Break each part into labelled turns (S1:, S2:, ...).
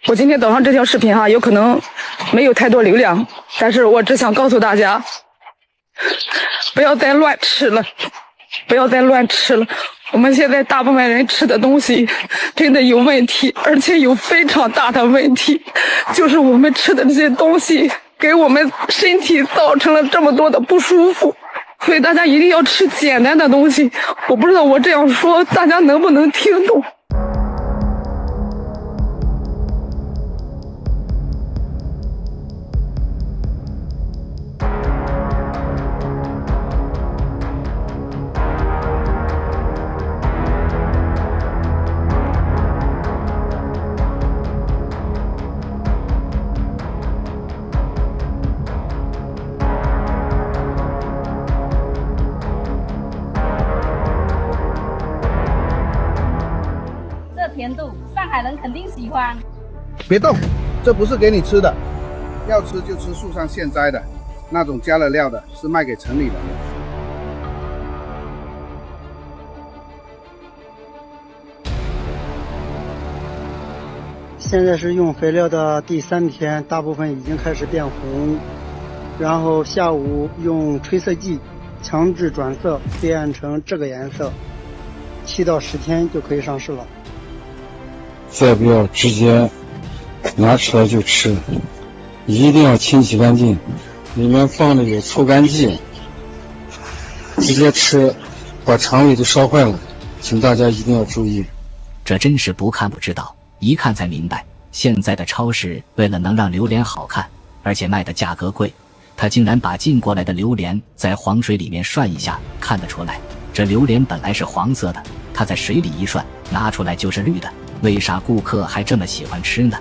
S1: 我今天早上这条视频有可能没有太多流量，但是我只想告诉大家，不要再乱吃了，不要再乱吃了。我们现在大部分人吃的东西真的有问题，而且有非常大的问题，就是我们吃的这些东西给我们身体造成了这么多的不舒服，所以大家一定要吃简单的东西。我不知道我这样说大家能不能听懂。
S2: 甜度，上海人肯定喜欢。
S3: 别动，这不是给你吃的，要吃就吃树上现摘的，那种加了料的是卖给城里人的。
S4: 现在是用肥料的第3天，大部分已经开始变红，然后下午用吹色剂强制转色，变成这个颜色，7到10天就可以上市了。
S5: 再不要直接拿出来就吃，一定要清洗干净，里面放的有臭干剂，直接吃把肠胃都烧坏了，请大家一定要注意。
S6: 这真是不看不知道，一看才明白，现在的超市为了能让榴莲好看，而且卖的价格贵，他竟然把进过来的榴莲在黄水里面涮一下，看得出来这榴莲本来是黄色的，他在水里一涮，拿出来就是绿的，为啥顾客还这么喜欢吃呢？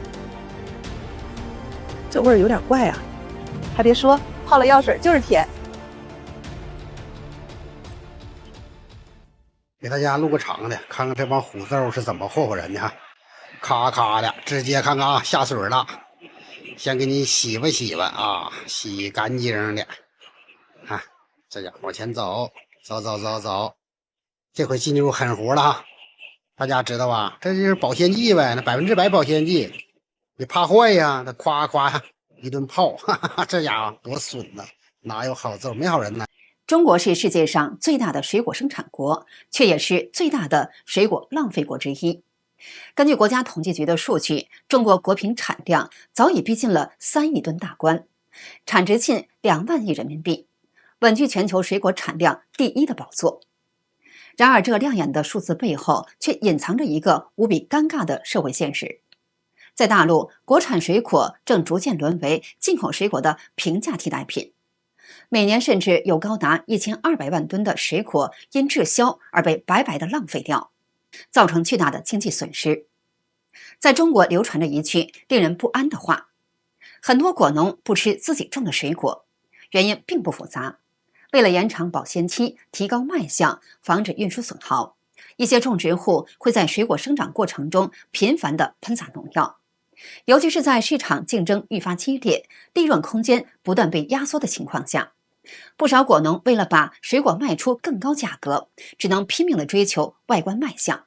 S7: 这味儿有点怪啊，还别说，泡了药水就是甜。
S8: 给大家录个长的，看看这帮虎嗖是怎么霍霍人的哈，咔咔的直接看看啊，下水了，先给你洗吧洗吧啊，洗干净的啊，这家往前走，走，这回进入狠活了哈。大家知道吧？这就是保鲜剂呗，那100%保鲜剂，你怕坏呀？那夸夸一顿泡，哈哈，这家伙多损呐！哪有好字，没好人呢。
S9: 中国是世界上最大的水果生产国，却也是最大的水果浪费国之一。根据国家统计局的数据，中国果品产量早已逼近了3亿吨大关，产值近2万亿人民币，稳居全球水果产量第1的宝座。然而，这亮眼的数字背后，却隐藏着一个无比尴尬的社会现实。在大陆，国产水果正逐渐沦为进口水果的平价替代品，每年甚至有高达1200万吨的水果因滞销而被白白的浪费掉，造成巨大的经济损失。在中国流传着一句令人不安的话：很多果农不吃自己种的水果，原因并不复杂。为了延长保鲜期，提高卖相，防止运输损耗，一些种植户会在水果生长过程中频繁地喷洒农药，尤其是在市场竞争愈发激烈、利润空间不断被压缩的情况下，不少果农为了把水果卖出更高价格，只能拼命地追求外观卖相。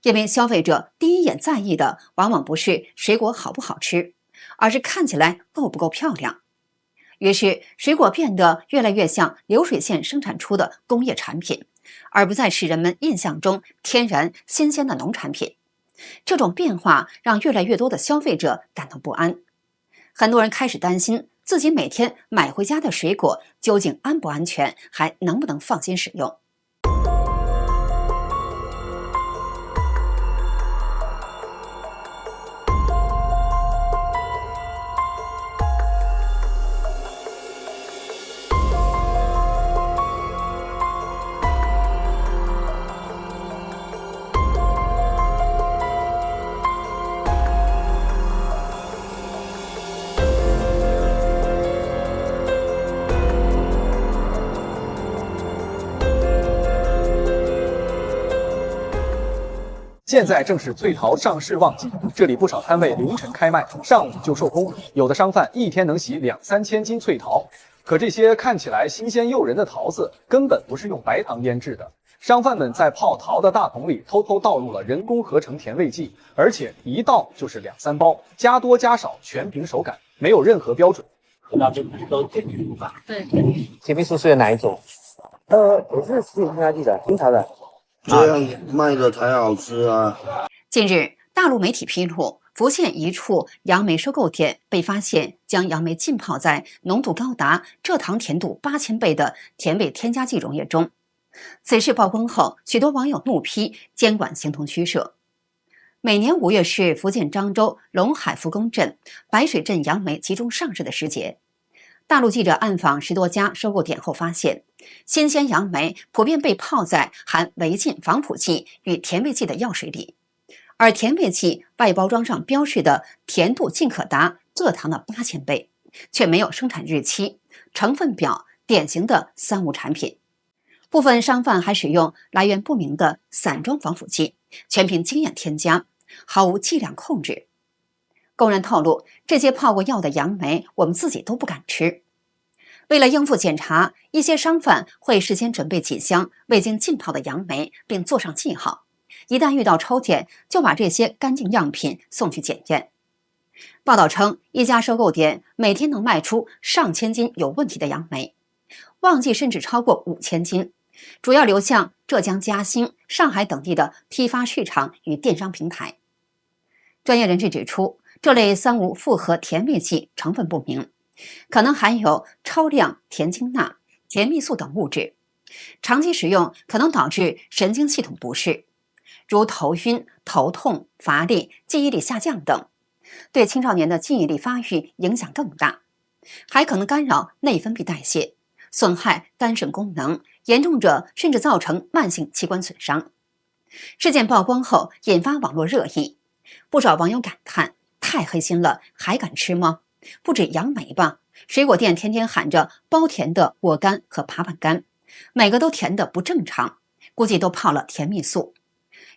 S9: 因为消费者第一眼在意的往往不是水果好不好吃，而是看起来够不够漂亮。于是，水果变得越来越像流水线生产出的工业产品，而不再是人们印象中天然新鲜的农产品。这种变化让越来越多的消费者感到不安，很多人开始担心自己每天买回家的水果究竟安不安全，还能不能放心使用。
S10: 现在正是翠桃上市旺季，这里不少摊位凌晨开卖，上午就售空，有的商贩一天能洗2、3千斤翠桃。可这些看起来新鲜诱人的桃子，根本不是用白糖腌制的，商贩们在泡桃的大桶里偷偷倒入了人工合成甜味剂，而且一倒就是2、3包，加多加少全凭手感，没有任何标准。
S11: 那都甜蜜素吧？
S2: 对，
S11: 甜蜜素是哪一种？也是食品添加剂的，清朝的。
S3: 这样卖的才好吃啊！
S9: 近日，大陆媒体披露，福建一处杨梅收购点被发现将杨梅浸泡在浓度高达蔗糖甜度8000倍的甜味添加剂溶液中。此事曝光后，许多网友怒批监管形同虚设。每年5月是福建漳州龙海福宫镇白水镇杨梅集中上市的时节。大陆记者暗访10多家收购点后发现，新鲜杨梅普遍被泡在含违禁防腐剂与甜味剂的药水里，而甜味剂外包装上标示的甜度竟可达蔗糖的8000倍，却没有生产日期、成分表，典型的三无产品。部分商贩还使用来源不明的散装防腐剂，全凭经验添加，毫无剂量控制。工人透露，这些泡过药的杨梅我们自己都不敢吃。为了应付检查，一些商贩会事先准备几箱未经浸泡的杨梅，并做上记号，一旦遇到抽检，就把这些干净样品送去检验。报道称，一家收购点每天能卖出上千斤有问题的杨梅，旺季甚至超过5000斤，主要流向浙江嘉兴、上海等地的批发市场与电商平台。专业人士指出，这类三无复合甜味剂成分不明，可能含有超量甜精钠、甜蜜素等物质，长期使用可能导致神经系统不适，如头晕、头痛、乏力、记忆力下降等，对青少年的记忆力发育影响更大，还可能干扰内分泌代谢，损害肝肾功能，严重者甚至造成慢性器官损伤。事件曝光后引发网络热议，不少网友感叹：太黑心了，还敢吃吗？不止杨梅吧，水果店天天喊着包甜的果干和爬板干，每个都甜的不正常，估计都泡了甜蜜素。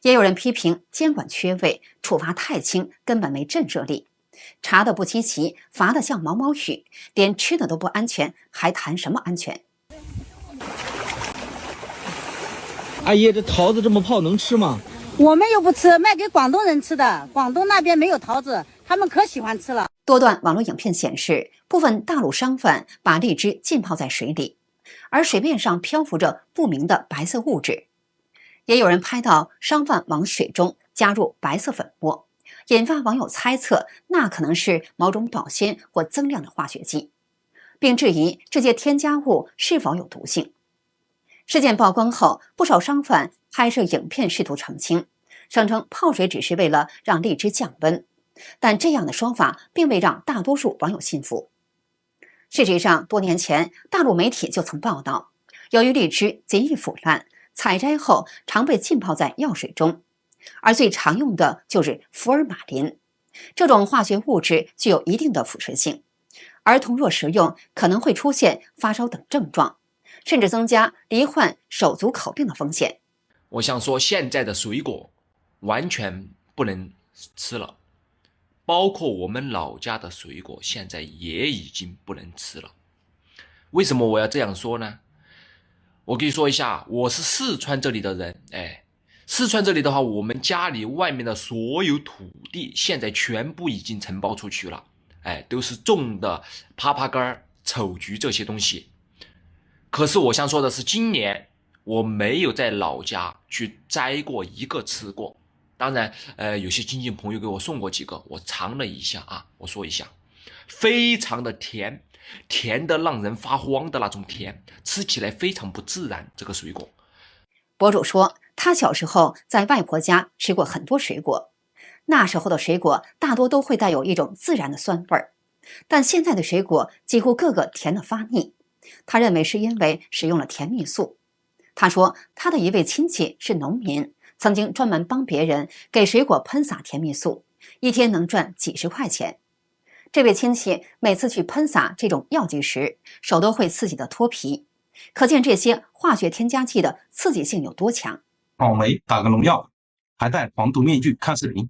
S9: 也有人批评监管缺位，处罚太轻，根本没震慑力，查的不积极，罚的像毛毛雨，连吃的都不安全，还谈什么安全？
S12: 阿姨，这桃子这么泡能吃吗？
S13: 我们又不吃，卖给广东人吃的。广东那边没有桃子，他们可喜欢吃了。
S9: 多段网络影片显示，部分大陆商贩把荔枝浸泡在水里，而水面上漂浮着不明的白色物质。也有人拍到商贩往水中加入白色粉末，引发网友猜测那可能是某种保鲜或增量的化学剂，并质疑这些添加物是否有毒性。事件曝光后，不少商贩拍摄影片试图澄清，声称泡水只是为了让荔枝降温，但这样的说法并未让大多数网友信服。事实上，多年前大陆媒体就曾报道，由于荔枝极易腐烂，采摘后常被浸泡在药水中，而最常用的就是福尔马林。这种化学物质具有一定的腐蚀性，儿童若食用可能会出现发烧等症状，甚至增加罹患手足口病的风险。
S14: 我想说，现在的水果完全不能吃了，包括我们老家的水果现在也已经不能吃了。为什么我要这样说呢？我跟你说一下，我是四川这里的人，四川这里的话，我们家里外面的所有土地现在全部已经承包出去了，都是种的枇杷干、丑橘这些东西。可是我想说的是，今年我没有在老家去摘过一个吃过。当然有些亲戚朋友给我送过几个，我尝了一下啊，我说一下，非常的甜，甜的让人发慌的那种甜，吃起来非常不自然。这个水果，
S9: 博主说他小时候在外婆家吃过很多水果，那时候的水果大多都会带有一种自然的酸味儿，但现在的水果几乎个个甜得发腻。他认为是因为使用了甜蜜素。他说他的一位亲戚是农民，曾经专门帮别人给水果喷洒甜蜜素，一天能赚几十块钱。这位亲戚每次去喷洒这种药剂时，手都会刺激的脱皮，可见这些化学添加剂的刺激性有多强。
S12: 草莓打个农药，还戴黄毒面具看视频。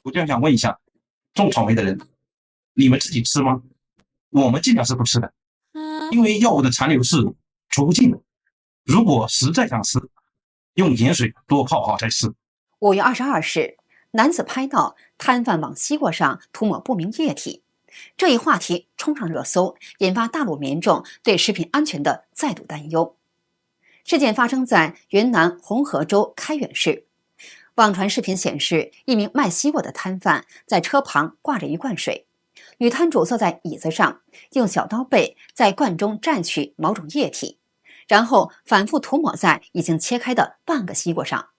S12: 我就想问一下，种草莓的人，你们自己吃吗？我们尽量是不吃的，因为药物的残留是说不尽。如果实在想吃，用盐水多泡好再吃。
S9: 5月22日，男子拍到摊贩往西瓜上涂抹不明液体，这一话题冲上热搜，引发大陆民众对食品安全的再度担忧。事件发生在云南红河州开远市。网传视频显示，一名卖西瓜的摊贩在车旁挂着一罐水，女摊主坐在椅子上，用小刀背在罐中蘸取某种液体，然后反复涂抹在已经切开的半个西瓜上。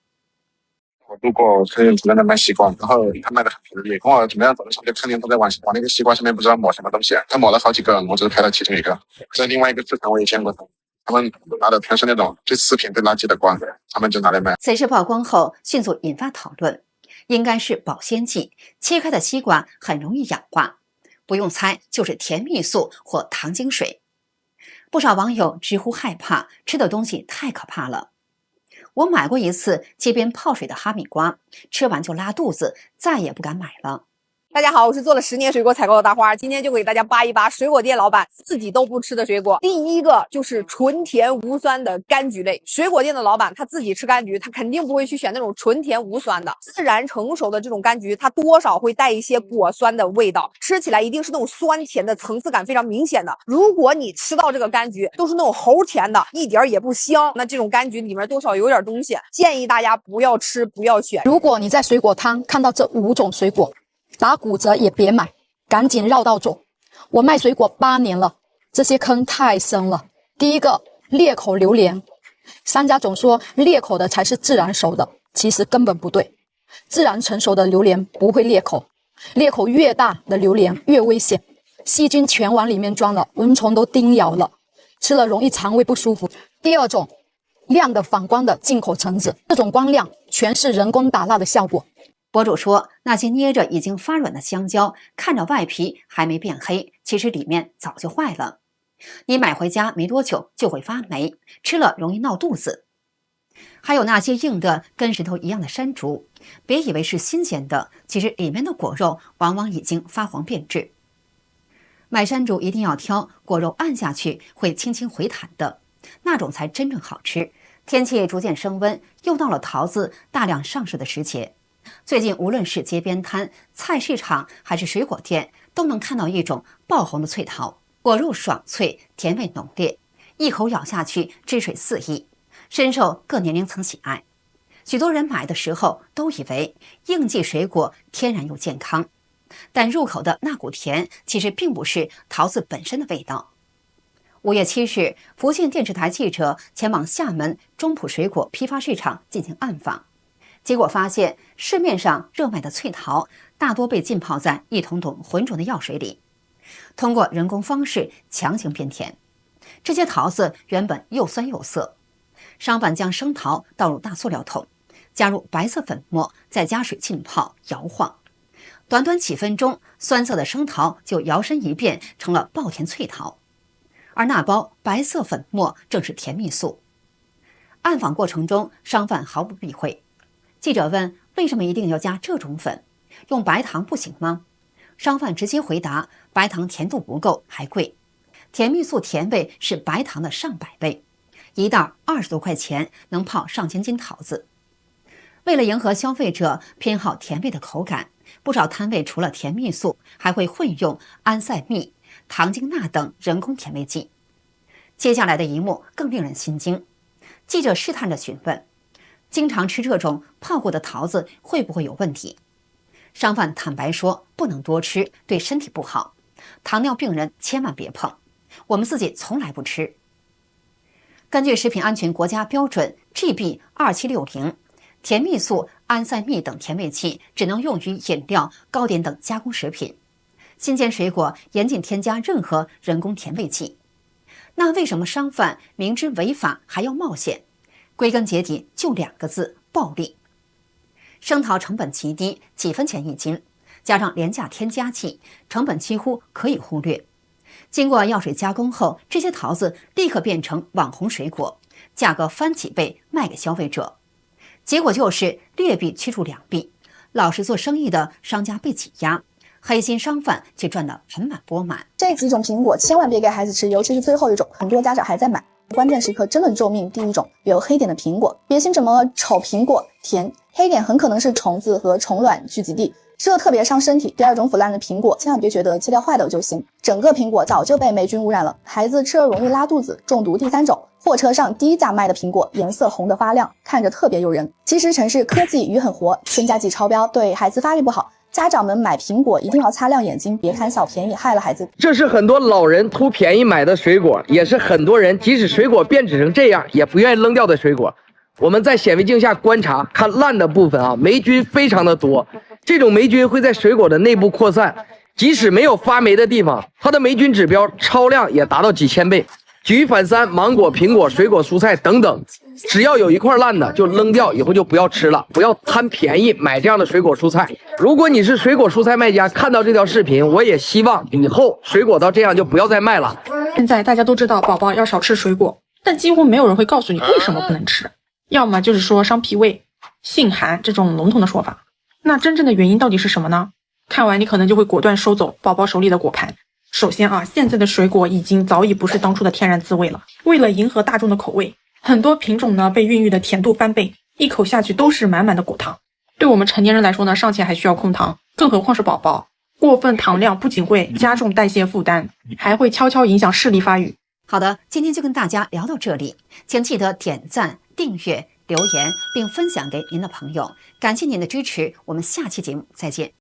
S15: 我路过客人在那卖西瓜，然后他卖的很便宜，跟我怎么样走的时候就看见他在往那个西瓜上面不知道抹什么东西，他抹了好几个，我只是拍到其中一个。在另外一个市场我也见过他们拿的全是那种最次品最垃圾的瓜，他们就拿来卖。
S9: 此事曝光后迅速引发讨论，应该是保鲜剂，切开的西瓜很容易氧化，不用猜就是甜蜜素或糖精水。不少网友直呼害怕，吃的东西太可怕了。我买过一次街边泡水的哈密瓜，吃完就拉肚子，再也不敢买了。
S7: 大家好，我是做了10年水果采购的大花，今天就给大家扒一扒水果店老板自己都不吃的水果。第一个就是纯甜无酸的柑橘类，水果店的老板他自己吃柑橘，他肯定不会去选那种纯甜无酸的，自然成熟的这种柑橘，它多少会带一些果酸的味道，吃起来一定是那种酸甜的层次感非常明显的。如果你吃到这个柑橘都是那种齁甜的，一点也不香，那这种柑橘里面多少有点东西，建议大家不要吃，不要选。
S16: 如果你在水果摊看到这5种水果，打骨折也别买，赶紧绕道走。我卖水果8年了，这些坑太深了。第一个，裂口榴莲，商家总说裂口的才是自然熟的，其实根本不对。自然成熟的榴莲不会裂口，裂口越大的榴莲越危险，细菌全往里面钻了，蚊虫都叮咬了，吃了容易肠胃不舒服。第二种，亮的反光的进口橙子，这种光亮全是人工打蜡的效果。
S9: 博主说，那些捏着已经发软的香蕉，看着外皮还没变黑，其实里面早就坏了。你买回家没多久就会发霉，吃了容易闹肚子。还有那些硬的跟石头一样的山竹，别以为是新鲜的，其实里面的果肉往往已经发黄变质。买山竹一定要挑果肉按下去会轻轻回弹的，那种才真正好吃。天气逐渐升温，又到了桃子大量上市的时节。最近无论是街边摊、菜市场还是水果店，都能看到一种爆红的脆桃，果肉爽脆，甜味浓烈，一口咬下去汁水四溢，深受各年龄层喜爱。许多人买的时候都以为应季水果天然又健康，但入口的那股甜其实并不是桃子本身的味道。5月7日，福建电视台记者前往厦门中埔水果批发市场进行暗访。结果发现，市面上热卖的脆桃大多被浸泡在一桶桶浑浊的药水里，通过人工方式强行变甜。这些桃子原本又酸又涩，商贩将生桃倒入大塑料桶，加入白色粉末，再加水浸泡摇晃，短短几分钟，酸涩的生桃就摇身一变成了爆甜脆桃，而那包白色粉末正是甜蜜素。暗访过程中，商贩毫不避讳。记者问：“为什么一定要加这种粉？用白糖不行吗？”商贩直接回答：“白糖甜度不够，还贵。甜蜜素甜味是白糖的上百倍，一袋20多块钱，能泡上千斤桃子。”为了迎合消费者偏好甜味的口感，不少摊位除了甜蜜素，还会混用安赛蜜、糖精钠等人工甜味剂。接下来的一幕更令人心惊，记者试探着询问：“经常吃这种泡过的桃子会不会有问题？”商贩坦白说，不能多吃，对身体不好，糖尿病人千万别碰，我们自己从来不吃。根据食品安全国家标准 GB2760， 甜蜜素、安赛蜜等甜味剂只能用于饮料、糕点等加工食品，新鲜水果严禁添加任何人工甜味剂。那为什么商贩明知违法还要冒险？归根结底就2个字：暴利。生桃成本极低，几分钱一斤，加上廉价添加剂，成本几乎可以忽略。经过药水加工后，这些桃子立刻变成网红水果，价格翻几倍卖给消费者。结果就是劣币驱逐良币，老实做生意的商家被挤压，黑心商贩却赚得盆满钵满。
S17: 这几种苹果千万别给孩子吃，尤其是最后一种，很多家长还在买。关键时刻争论寿命。第一种，有黑点的苹果，别信什么丑苹果甜，黑点很可能是虫子和虫卵聚集地，吃了特别伤身体。第二种，腐烂的苹果，千万别觉得切掉坏的就行，整个苹果早就被霉菌污染了，孩子吃了容易拉肚子、中毒。第三种，货车上低价卖的苹果，颜色红得发亮，看着特别诱人，其实城市科技鱼很活，添加剂超标，对孩子发育不好。家长们买苹果一定要擦亮眼睛，别贪小便宜，害了孩子。
S18: 这是很多老人图便宜买的水果，也是很多人即使水果变质成这样也不愿意扔掉的水果。我们在显微镜下观察，看烂的部分啊，霉菌非常的多，这种霉菌会在水果的内部扩散，即使没有发霉的地方，它的霉菌指标超量也达到几千倍。举一反三，芒果、苹果、水果、蔬菜等等，只要有一块烂的就扔掉，以后就不要吃了，不要贪便宜买这样的水果蔬菜。如果你是水果蔬菜卖家，看到这条视频，我也希望以后水果到这样就不要再卖了。
S19: 现在大家都知道宝宝要少吃水果，但几乎没有人会告诉你为什么不能吃，要么就是说伤脾胃、性寒这种笼统的说法。那真正的原因到底是什么呢？看完你可能就会果断收走宝宝手里的果盘。首先啊，现在的水果早已不是当初的天然滋味了。为了迎合大众的口味，很多品种呢被孕育的甜度翻倍，一口下去都是满满的果糖。对我们成年人来说呢，尚且还需要控糖，更何况是宝宝。过分糖量不仅会加重代谢负担，还会悄悄影响视力发育。
S9: 好的，今天就跟大家聊到这里，请记得点赞、订阅、留言并分享给您的朋友，感谢您的支持，我们下期节目再见。